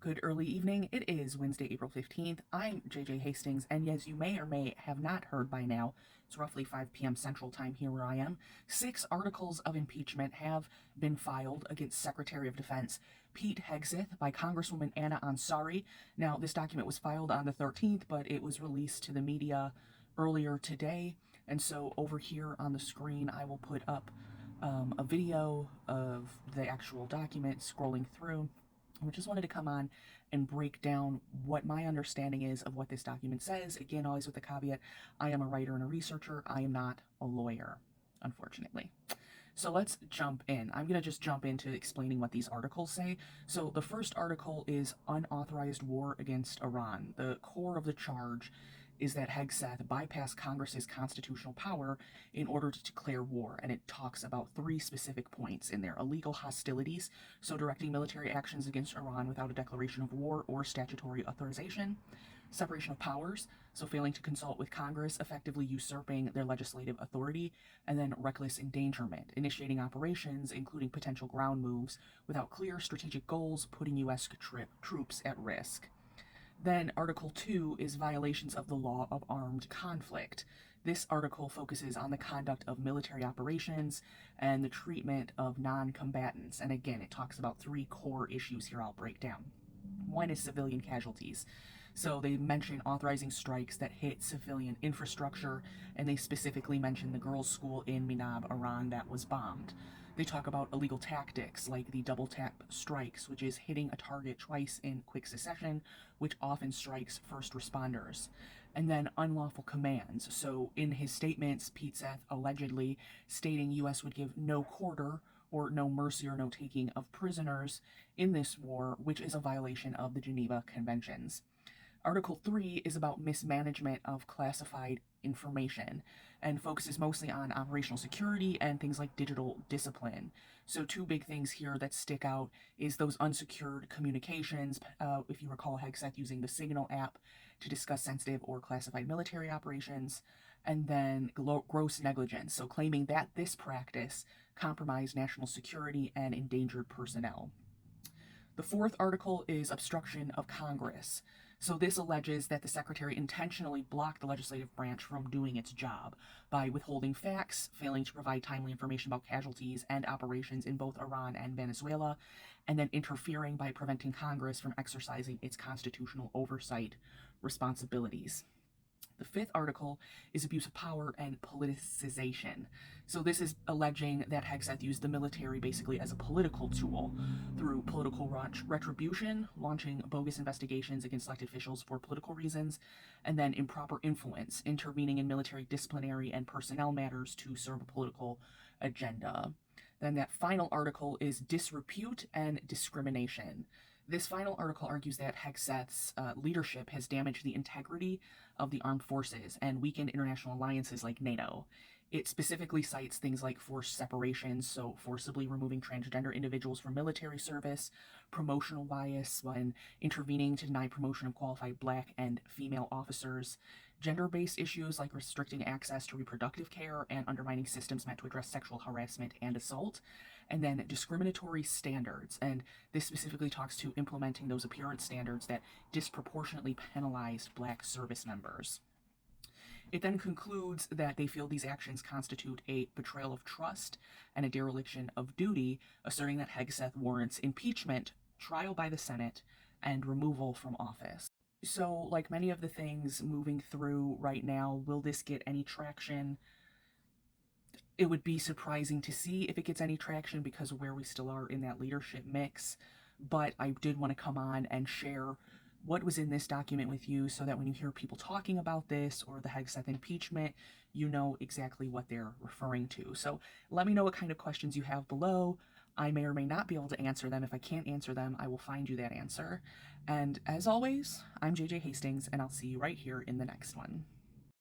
Good early evening. It is Wednesday, April 15th. I'm JJ Hastings, and as you may or may have not heard by now, it's roughly 5 p.m. Central Time here where I am. 6 articles of impeachment have been filed against Secretary of Defense Pete Hegseth by Congresswoman Anna Ansari. Now, this document was filed on the 13th, but it was released to the media earlier today, and so over here on the screen I will put up a video of the actual document scrolling through. We just wanted to come on and break down what my understanding is of what this document says. Again, always with the caveat, I am a writer and a researcher. I am not a lawyer, unfortunately. So let's jump in. I'm going to just jump into explaining what these articles say. So the first article is unauthorized war against Iran. The core of the charge is that Hegseth bypassed Congress's constitutional power in order to declare war, and it talks about 3 specific points in there. Illegal hostilities, so directing military actions against Iran without a declaration of war or statutory authorization. Separation of powers, so failing to consult with Congress, effectively usurping their legislative authority. And then reckless endangerment, initiating operations, including potential ground moves, without clear strategic goals, putting U.S. troops at risk. Then Article 2 is violations of the law of armed conflict. This article focuses on the conduct of military operations and the treatment of non-combatants. And again, it talks about 3 core issues here I'll break down. One is civilian casualties. So they mention authorizing strikes that hit civilian infrastructure, and they specifically mention the girls' school in Minab, Iran, that was bombed. They talk about illegal tactics like the double tap strikes, which is hitting a target twice in quick succession, which often strikes first responders. And then unlawful commands. So in his statements, Pete Hegseth allegedly stating U.S. would give no quarter or no mercy or no taking of prisoners in this war, which is a violation of the Geneva Conventions. Article 3 is about mismanagement of classified information and focuses mostly on operational security and things like digital discipline. So 2 big things here that stick out is those unsecured communications. If you recall, Hegseth using the Signal app to discuss sensitive or classified military operations, and then gross negligence, so claiming that this practice compromised national security and endangered personnel. The 4th article is obstruction of Congress. So this alleges that the secretary intentionally blocked the legislative branch from doing its job by withholding facts, failing to provide timely information about casualties and operations in both Iran and Venezuela, and then interfering by preventing Congress from exercising its constitutional oversight responsibilities. The 5th article is abuse of power and politicization. So this is alleging that Hegseth used the military basically as a political tool through political retribution, launching bogus investigations against elected officials for political reasons, and then improper influence, intervening in military disciplinary and personnel matters to serve a political agenda. Then that final article is disrepute and discrimination. This final article argues that Hegseth's leadership has damaged the integrity of the armed forces and weakened international alliances like NATO. It specifically cites things like forced separations, so forcibly removing transgender individuals from military service, promotional bias when intervening to deny promotion of qualified Black and female officers, gender-based issues like restricting access to reproductive care and undermining systems meant to address sexual harassment and assault, and then discriminatory standards. And this specifically talks to implementing those appearance standards that disproportionately penalized Black service members. It then concludes that they feel these actions constitute a betrayal of trust and a dereliction of duty, asserting that Hegseth warrants impeachment, trial by the Senate, and removal from office. So, like many of the things moving through right now, will this get any traction? It would be surprising to see if it gets any traction because of where we still are in that leadership mix. But I did want to come on and share what was in this document with you so that when you hear people talking about this or the Hegseth impeachment, you know exactly what they're referring to. So let me know what kind of questions you have below. I may or may not be able to answer them. If I can't answer them, I will find you that answer. And as always, I'm JJ Hastings, and I'll see you right here in the next one.